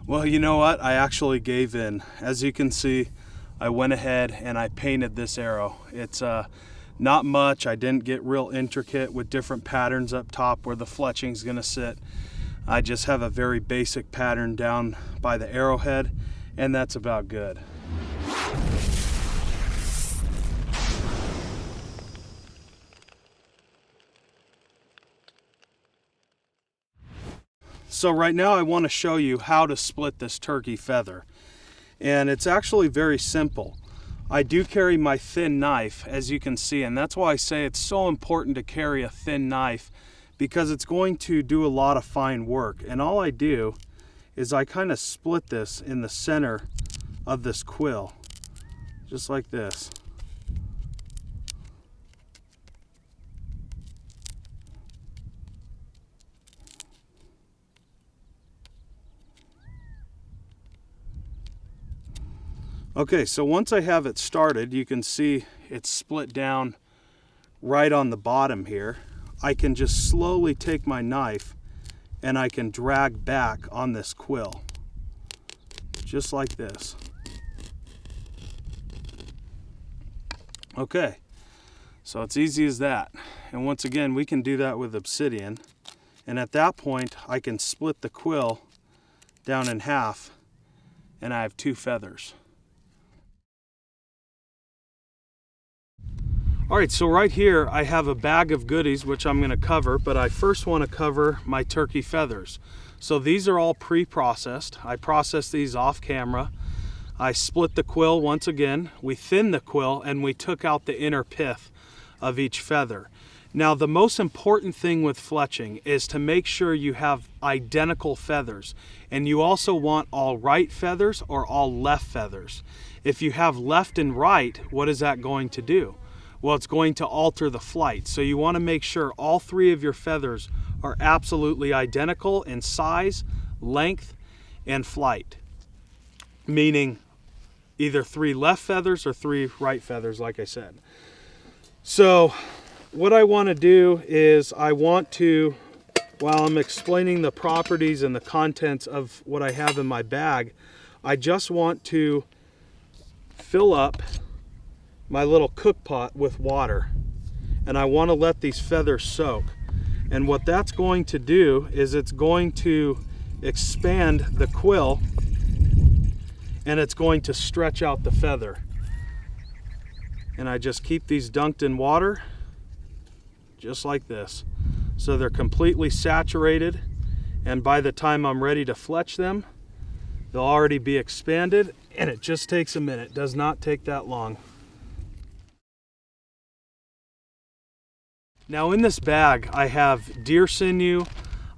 Well, you know what? I actually gave in. As you can see, I went ahead and I painted this arrow. It's not much. I didn't get real intricate with different patterns up top where the fletching's gonna sit. I just have a very basic pattern down by the arrowhead, and that's about good. So right now I want to show you how to split this turkey feather. And it's actually very simple. I do carry my thin knife, as you can see, and that's why I say it's so important to carry a thin knife, because it's going to do a lot of fine work. And all I do is I kind of split this in the center of this quill, just like this. Okay, so once I have it started, you can see it's split down right on the bottom here. I can just slowly take my knife and I can drag back on this quill, just like this. Okay, so it's easy as that. And once again, we can do that with obsidian. And at that point, I can split the quill down in half and I have two feathers. All right, so right here I have a bag of goodies which I'm going to cover, but I first want to cover my turkey feathers. So these are all pre-processed. I processed these off camera. I split the quill once again. We thinned the quill and we took out the inner pith of each feather. Now the most important thing with fletching is to make sure you have identical feathers, and you also want all right feathers or all left feathers. If you have left and right, what is that going to do? Well, it's going to alter the flight. So you want to make sure all three of your feathers are absolutely identical in size, length, and flight. Meaning either 3 left feathers or 3 right feathers, like I said. So what I want to do is I want to, while I'm explaining the properties and the contents of what I have in my bag, I just want to fill up my little cook pot with water, and I want to let these feathers soak. And what that's going to do is it's going to expand the quill and it's going to stretch out the feather. And I just keep these dunked in water just like this, so they're completely saturated, and by the time I'm ready to fletch them, they'll already be expanded, and it just takes a minute. It does not take that long. Now in this bag I have deer sinew,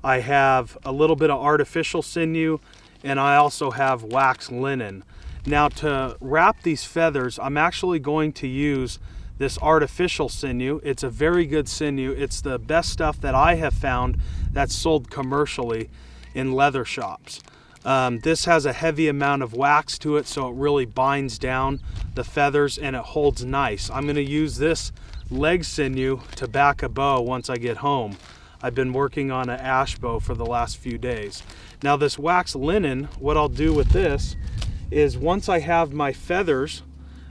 I have a little bit of artificial sinew, and I also have wax linen. Now to wrap these feathers, I'm actually going to use this artificial sinew. It's a very good sinew. It's the best stuff that I have found that's sold commercially in leather shops. This has a heavy amount of wax to it, so it really binds down the feathers and it holds nice. I'm going to use this leg sinew to back a bow once I get home. I've been working on an ash bow for the last few days. Now this wax linen, what I'll do with this is once I have my feathers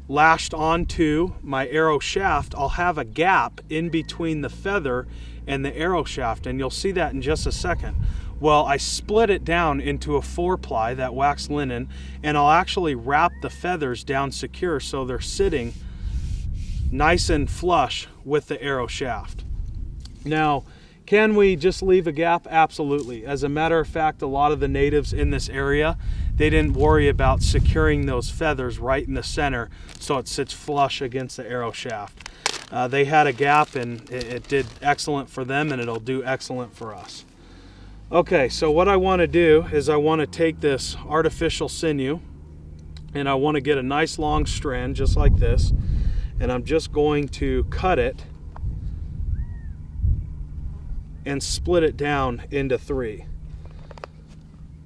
lashed onto my arrow shaft, I'll have a gap in between the feather and the arrow shaft, and you'll see that in just a second. Well, I split it down into a 4-ply, that wax linen, and I'll actually wrap the feathers down secure so they're sitting nice and flush with the arrow shaft. Now, can we just leave a gap? Absolutely. As a matter of fact, a lot of the natives in this area, they didn't worry about securing those feathers right in the center so it sits flush against the arrow shaft. They had a gap, and it did excellent for them, and it'll do excellent for us. Okay, so what I want to do is I want to take this artificial sinew and I want to get a nice long strand just like this, and I'm just going to cut it and split it down into 3.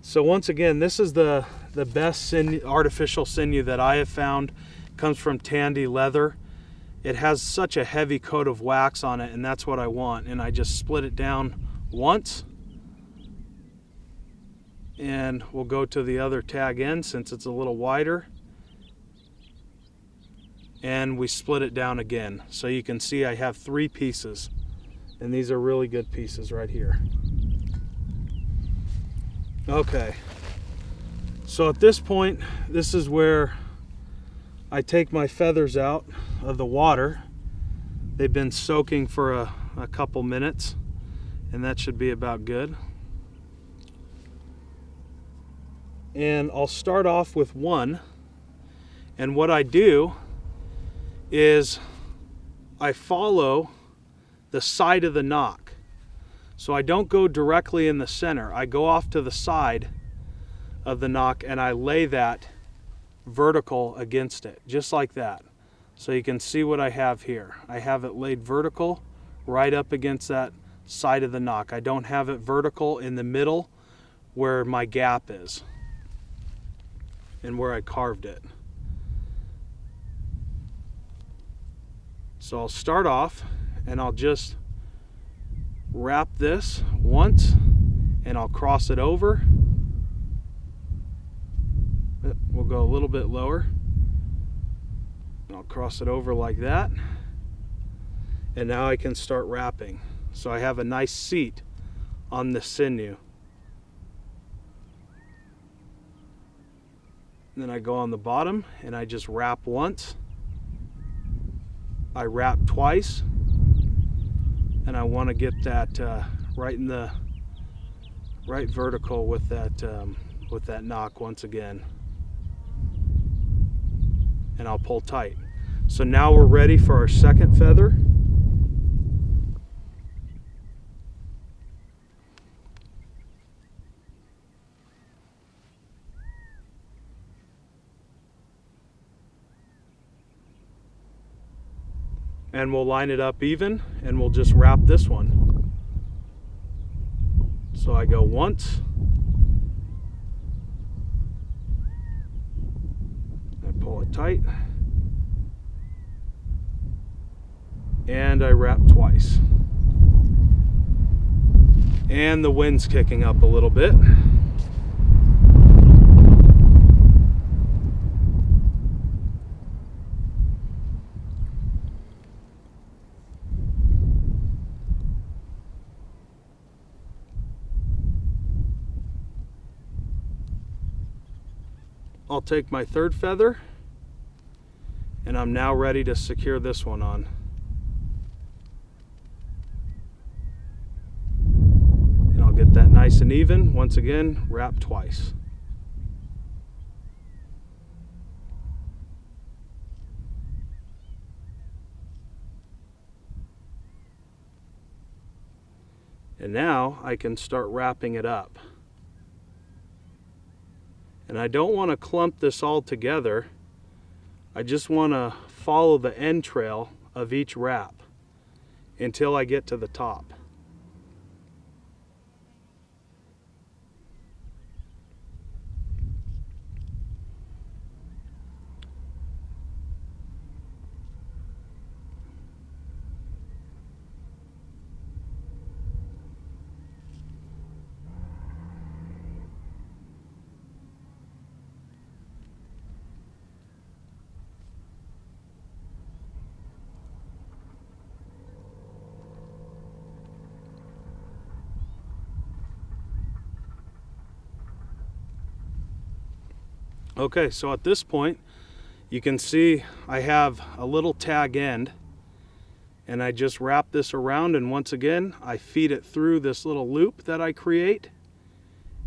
So once again, this is the best artificial sinew that I have found. It comes from Tandy leather. It has such a heavy coat of wax on it, and that's what I want. And I just split it down once And we'll go to the other tag end since it's a little wider. And we split it down again. So you can see I have 3 pieces. And these are really good pieces right here. Okay. So at this point, this is where I take my feathers out of the water. They've been soaking for a couple minutes, and that should be about good. And I'll start off with one, and what I do is I follow the side of the nock. So I don't go directly in the center. I go off to the side of the nock and I lay that vertical against it, just like that. So you can see what I have here. I have it laid vertical right up against that side of the nock. I don't have it vertical in the middle where my gap is and where I carved it. So I'll start off and I'll just wrap this once and I'll cross it over. We'll go a little bit lower. I'll cross it over like that. And now I can start wrapping. So I have a nice seat on the sinew. And then I go on the bottom and I just wrap once. I wrap twice. And I want to get that right vertical with that nock once again. And I'll pull tight. So now we're ready for our second feather. And we'll line it up even and we'll just wrap this one. So I go once. Pull it tight, and I wrap twice. And the wind's kicking up a little bit. I'll take my third feather and I'm now ready to secure this one on. And I'll get that nice and even. Once again, wrap twice. And now I can start wrapping it up. And I don't want to clump this all together. I just want to follow the end trail of each wrap until I get to the top. Okay, so at this point, you can see I have a little tag end and I just wrap this around, and once again, I feed it through this little loop that I create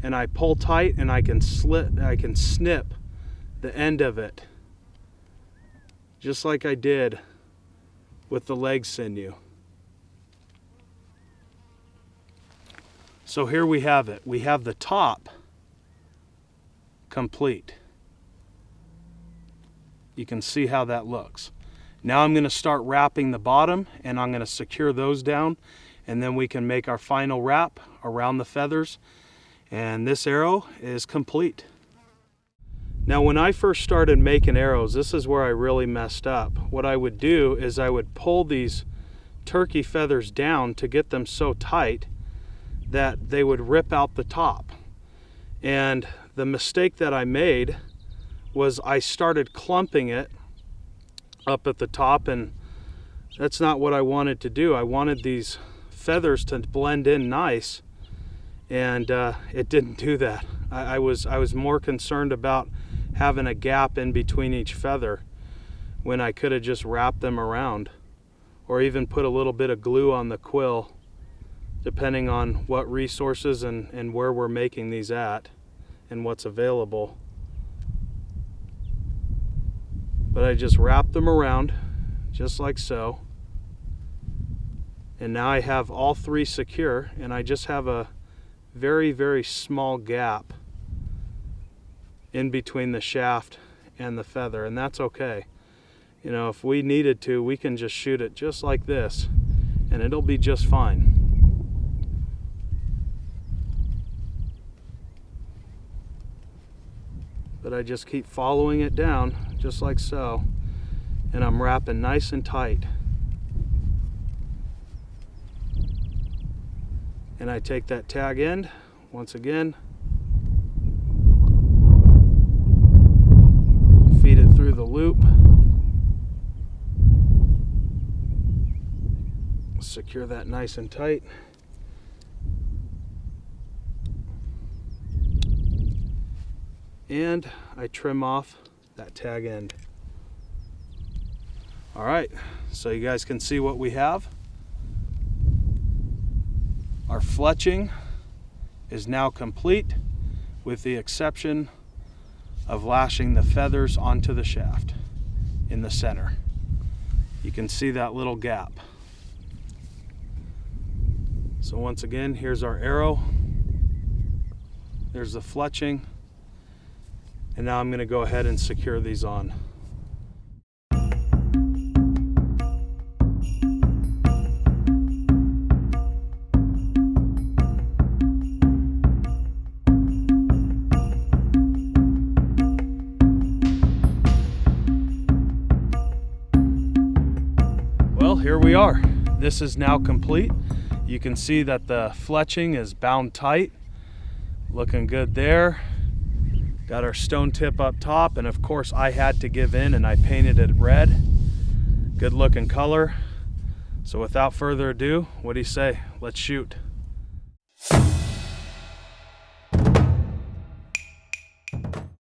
and I pull tight and I can snip the end of it just like I did with the leg sinew. So here we have it. We have the top complete. You can see how that looks. Now I'm going to start wrapping the bottom and I'm going to secure those down, and then we can make our final wrap around the feathers, and this arrow is complete. Now when I first started making arrows, this is where I really messed up. What I would do is I would pull these turkey feathers down to get them so tight that they would rip out the top. And the mistake that I made was I started clumping it up at the top, and that's not what I wanted to do. I wanted these feathers to blend in nice, and it didn't do that. I was more concerned about having a gap in between each feather when I could have just wrapped them around, or even put a little bit of glue on the quill, depending on what resources and where we're making these at and what's available. But I just wrapped them around just like so, and now I have all three secure, and I just have a very, very small gap in between the shaft and the feather, and that's okay. You know, if we needed to, we can just shoot it just like this and it'll be just fine. But I just keep following it down just like so, and I'm wrapping nice and tight. And I take that tag end once again, feed it through the loop, secure that nice and tight, and I trim off that tag end. All right, so you guys can see what we have. Our fletching is now complete, with the exception of lashing the feathers onto the shaft in the center. You can see that little gap. So once again, here's our arrow. There's the fletching. And now I'm going to go ahead and secure these on. Well, here we are. This is now complete. You can see that the fletching is bound tight. Looking good there. Got our stone tip up top, and of course I had to give in and I painted it red. Good looking color. So without further ado, what do you say? Let's shoot.